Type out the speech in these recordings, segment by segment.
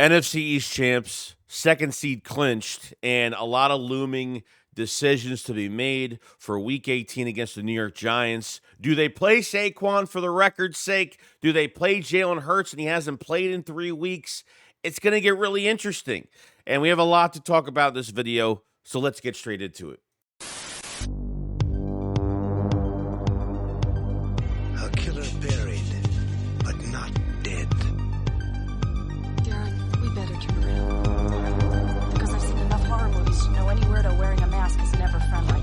NFC East champs, second seed clinched, and a lot of looming decisions to be made for Week 18 against the New York Giants. Do they play Saquon for the record's sake? Do they play Jaylen Herz and he hasn't played in 3 weeks? It's going to get really interesting, and we have a lot to talk about in this video, so let's get straight into it. A killer buried, but not dead. Darren, we better turn around. Because I've seen enough horror movies to know any weirdo wearing a mask is never friendly.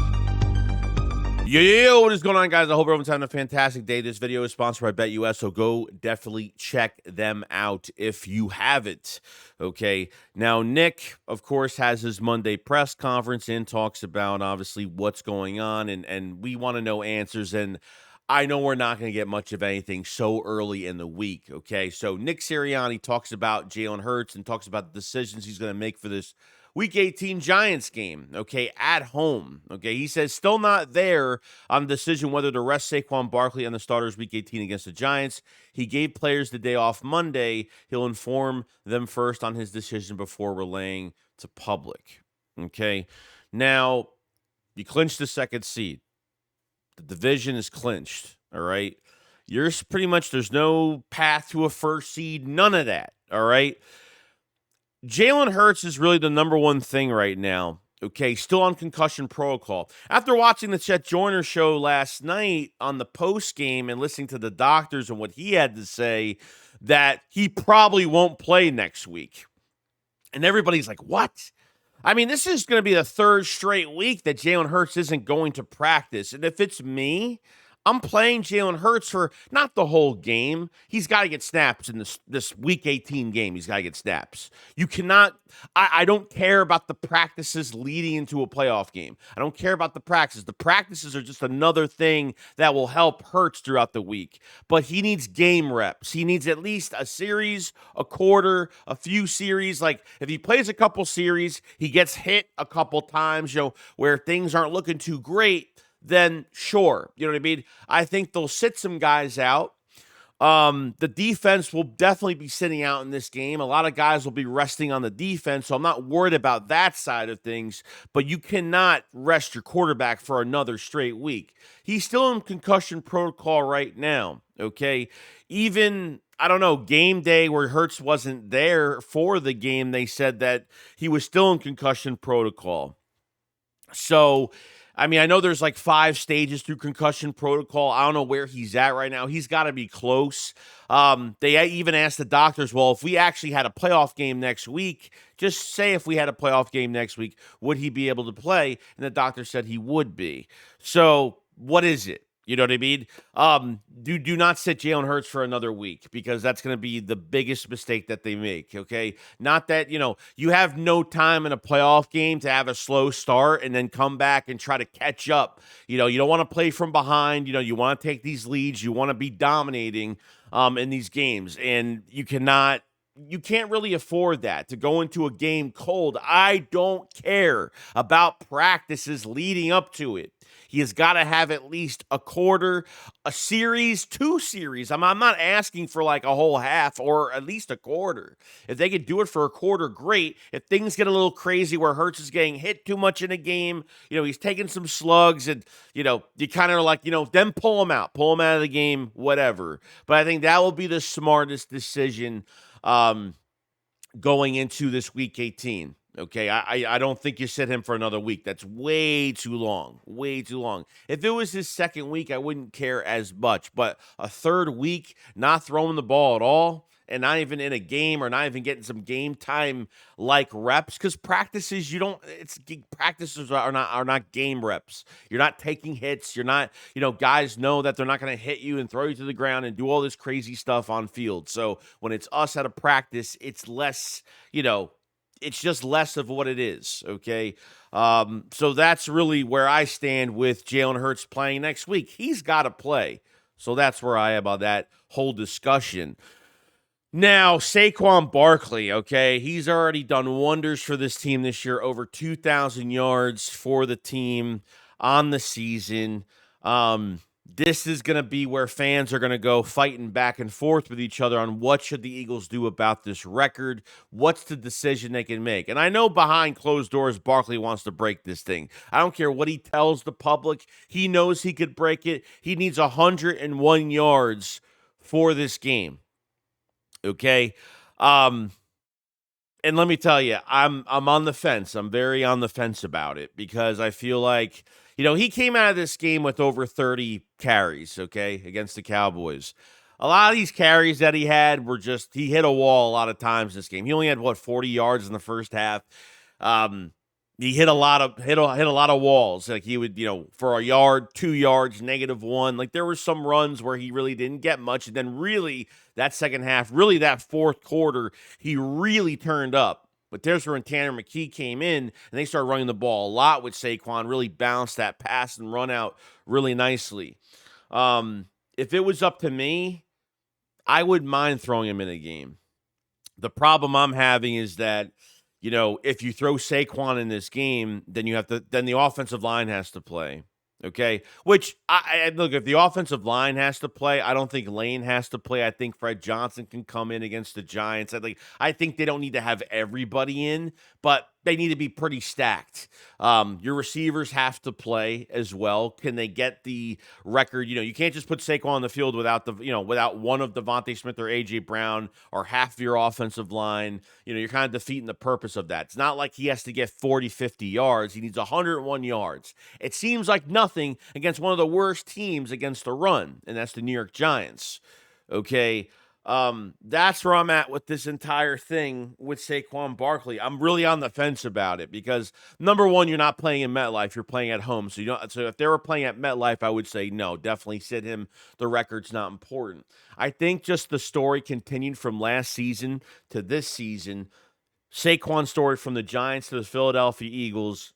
Yo, what is going on, guys? I hope everyone's having a fantastic day. This video is sponsored by BetUS, so go definitely check them out if you haven't. Okay, now Nick, of course, has his Monday press conference and talks about, obviously, what's going on, and we want to know answers, and I know we're not going to get much of anything so early in the week, okay? So Nick Sirianni talks about Jaylen Herz and talks about the decisions he's going to make for this Week 18 Giants game, okay, at home, okay? He says still not there on the decision whether to rest Saquon Barkley on the starters Week 18 against the Giants. He gave players the day off Monday. He'll inform them first on his decision before relaying to public, okay? Now, you clinched the second seed. The division is clinched, all right? You're pretty much, there's no path to a first seed, none of that, all right? Jaylen Herz is really the number one thing right now, okay? Still on concussion protocol. After watching the Chet Joyner show last night on the post game and listening to the doctors and what he had to say, that he probably won't play next week. And everybody's like, what? I mean, this is going to be the third straight week that Jaylen Herz isn't going to practice. And if it's me, I'm playing Jaylen Herz for not the whole game. He's got to get snaps in this Week 18 game. He's got to get snaps. You cannot, I don't care about the practices leading into a playoff game. I don't care about the practices. The practices are just another thing that will help Herz throughout the week. But he needs game reps. He needs at least a series, a quarter, a few series. Like if he plays a couple series, he gets hit a couple times, where things aren't looking too great, then sure, you know what I mean? I think they'll sit some guys out. The defense will definitely be sitting out in this game. A lot of guys will be resting on the defense, so I'm not worried about that side of things, but you cannot rest your quarterback for another straight week. He's still in concussion protocol right now, okay? Even, I don't know, game day where Hertz wasn't there for the game, they said that he was still in concussion protocol. So, I mean, I know there's like 5 stages through concussion protocol. I don't know where he's at right now. He's got to be close. They even asked the doctors, well, if we actually had a playoff game next week, just say if we had a playoff game next week, would he be able to play? And the doctor said he would be. So what is it? You know what I mean? Do not sit Jaylen Herz for another week because that's going to be the biggest mistake that they make, okay? Not that, you have no time in a playoff game to have a slow start and then come back and try to catch up. You don't want to play from behind. You want to take these leads. You want to be dominating in these games, and you can't really afford that, to go into a game cold. I don't care about practices leading up to it. He has got to have at least a quarter, a series, 2 series. I'm not asking for like a whole half or at least a quarter. If they could do it for a quarter, great. If things get a little crazy where Hertz is getting hit too much in a game, he's taking some slugs and, you kind of like, then pull him out of the game, whatever. But I think that will be the smartest decision going into this Week 18. Okay, I don't think you sit him for another week. That's way too long, way too long. If it was his second week, I wouldn't care as much. But a third week, not throwing the ball at all, and not even in a game or not even getting some game time like reps, because practices practices are not game reps. You're not taking hits. You're not, guys know that they're not going to hit you and throw you to the ground and do all this crazy stuff on field. So when it's us at a practice, it's less, it's just less of what it is, okay? So that's really where I stand with Jaylen Herz playing next week. He's got to play. So that's where I am about that whole discussion. Now, Saquon Barkley, okay, he's already done wonders for this team this year, over 2,000 yards for the team on the season. this is going to be where fans are going to go fighting back and forth with each other on what should the Eagles do about this record. What's the decision they can make? And I know behind closed doors, Barkley wants to break this thing. I don't care what he tells the public. He knows he could break it. He needs 101 yards for this game. Okay? And let me tell you, I'm on the fence. I'm very on the fence about it because I feel like, he came out of this game with over 30 carries, okay, against the Cowboys. A lot of these carries that he had were just, he hit a wall a lot of times this game. He only had, 40 yards in the first half. He hit a lot of walls. Like he would, for a yard, 2 yards, -1. Like there were some runs where he really didn't get much. And then really that second half, really that fourth quarter, he really turned up. But there's when Tanner McKee came in and they started running the ball a lot with Saquon, really balanced that pass and run out really nicely. If it was up to me, I wouldn't mind throwing him in a game. The problem I'm having is that, if you throw Saquon in this game, then the offensive line has to play. Okay, which I look, if the offensive line has to play, I don't think Lane has to play. I think Fred Johnson can come in against the Giants. I think they don't need to have everybody in, but they need to be pretty stacked. Your receivers have to play as well. Can they get the record? You can't just put Saquon on the field without without one of Devontae Smith or AJ Brown or half of your offensive line. You're kind of defeating the purpose of that. It's not like he has to get 40, 50 yards. He needs 101 yards. It seems like nothing against one of the worst teams against the run, and that's the New York Giants. Okay. That's where I'm at with this entire thing with Saquon Barkley. I'm really on the fence about it because number one, you're not playing in MetLife, you're playing at home. So if they were playing at MetLife, I would say no, definitely sit him. The record's not important. I think just the story continued from last season to this season. Saquon's story from the Giants to the Philadelphia Eagles,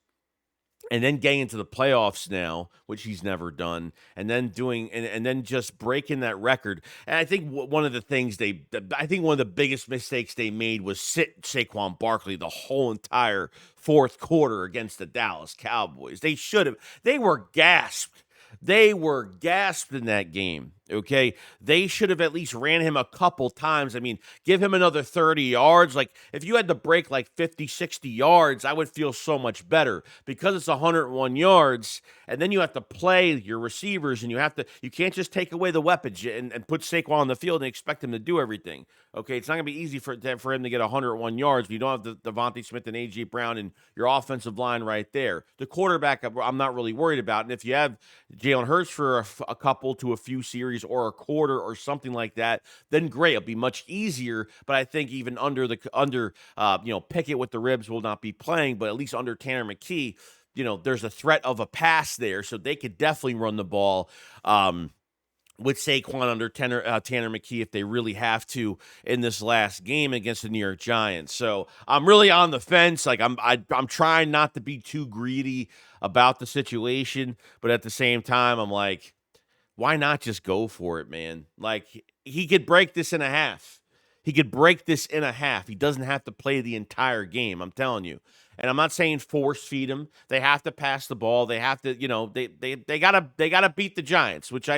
and then getting into the playoffs now, which he's never done, and then doing and then just breaking that record. And I think one of the things one of the biggest mistakes they made was sit Saquon Barkley the whole entire fourth quarter against the Dallas Cowboys. They should have. They were gasped. They were gasped in that game, okay? They should have at least ran him a couple times. I mean, give him another 30 yards. Like, if you had to break like 50, 60 yards, I would feel so much better because it's 101 yards, and then you have to play your receivers, and you can't just take away the weapons and put Saquon on the field and expect him to do everything, okay? It's not going to be easy for him to get 101 yards when you don't have Devontae Smith and A.J. Brown and your offensive line right there. The quarterback, I'm not really worried about, and if you have Jaylen Herz for a couple to a few series or a quarter or something like that, then great. It'll be much easier. But I think even under Pickett with the ribs will not be playing, but at least under Tanner McKee, there's a threat of a pass there, so they could definitely run the ball. With Saquon under Tanner McKee if they really have to in this last game against the New York Giants. So I'm really on the fence. Like I'm trying not to be too greedy about the situation, but at the same time, I'm like, why not just go for it, man? Like he could break this in a half. He doesn't have to play the entire game. I'm telling you. And I'm not saying force feed them. They have to pass the ball. They have to, they gotta beat the Giants, which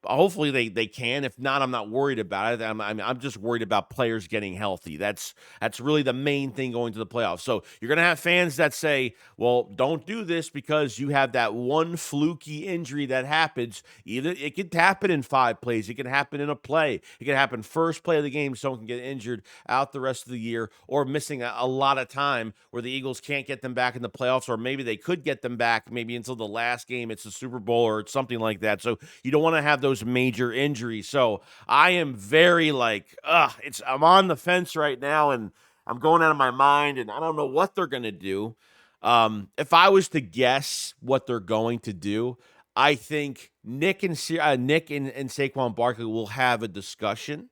hopefully they can. If not, I'm not worried about it. I'm just worried about players getting healthy. That's really the main thing going to the playoffs. So you're gonna have fans that say, well, don't do this because you have that one fluky injury that happens. Either it could happen in 5 plays, it can happen in a play, it can happen first play of the game, someone can get injured out the rest of the year, or missing a lot of time where the Eagles can't get them back in the playoffs, or maybe they could get them back maybe until the last game. It's the Super Bowl or it's something like that. So you don't want to have those major injuries. So I am very I'm on the fence right now, and I'm going out of my mind, and I don't know what they're going to do. If I was to guess what they're going to do, I think Nick and Saquon Barkley will have a discussion.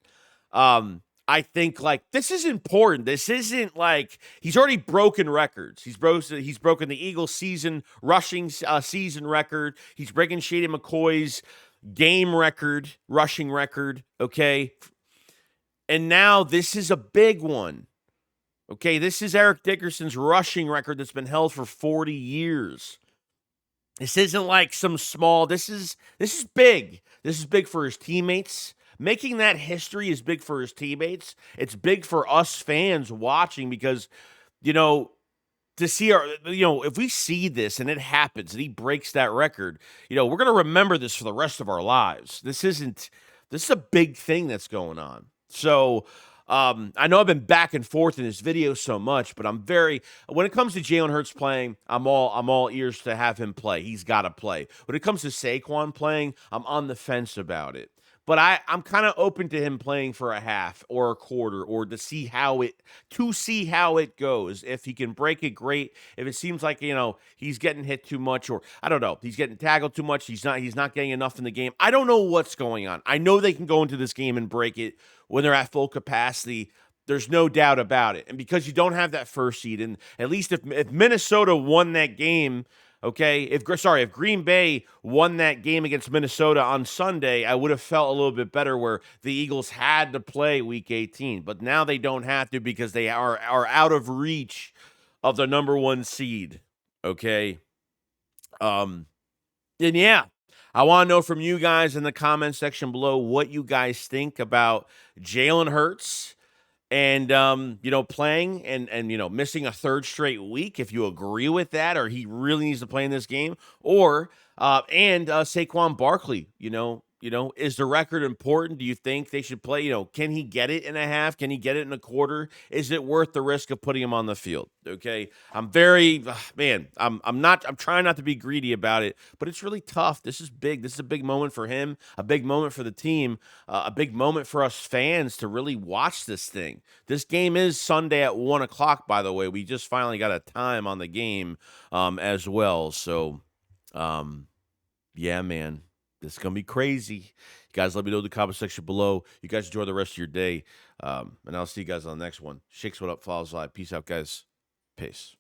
I think this is important. This isn't like he's already broken records. He's broken the Eagles season rushing season record. He's breaking Shady McCoy's game record, rushing record. Okay, and now this is a big one. Okay, this is Eric Dickerson's rushing record that's been held for 40 years. This isn't like some small. This is big. This is big for his teammates. Making that history is big for his teammates. It's big for us fans watching because, you know, to see if we see this and it happens and he breaks that record, we're going to remember this for the rest of our lives. This is a big thing that's going on. So, I know I've been back and forth in this video so much, but when it comes to Jaylen Herz playing, I'm all ears to have him play. He's got to play. When it comes to Saquon playing, I'm on the fence about it. But I'm kind of open to him playing for a half or a quarter or to see how it goes. If he can break it, great. If it seems like, he's getting hit too much, or I don't know, he's getting tackled too much, he's not getting enough in the game. I don't know what's going on. I know they can go into this game and break it when they're at full capacity. There's no doubt about it. And because you don't have that first seed, and at least if Minnesota won that game, okay, if Green Bay won that game against Minnesota on Sunday, I would have felt a little bit better where the Eagles had to play Week 18. But now they don't have to because they are out of reach of the number 1 seed, okay? And yeah, I want to know from you guys in the comment section below what you guys think about Jaylen Herz and, playing and missing a third straight week, if you agree with that, or he really needs to play in this game, or, Saquon Barkley, is the record important? Do you think they should play? Can he get it in a half? Can he get it in a quarter? Is it worth the risk of putting him on the field? Okay. I'm trying not to be greedy about it, but it's really tough. This is big. This is a big moment for him, a big moment for the team, a big moment for us fans to really watch this thing. This game is Sunday at 1:00, by the way. We just finally got a time on the game, as well. So, yeah, man. This is going to be crazy. You guys let me know in the comment section below. You guys enjoy the rest of your day. And I'll see you guys on the next one. Shakes what up, follows live. Peace out, guys. Peace.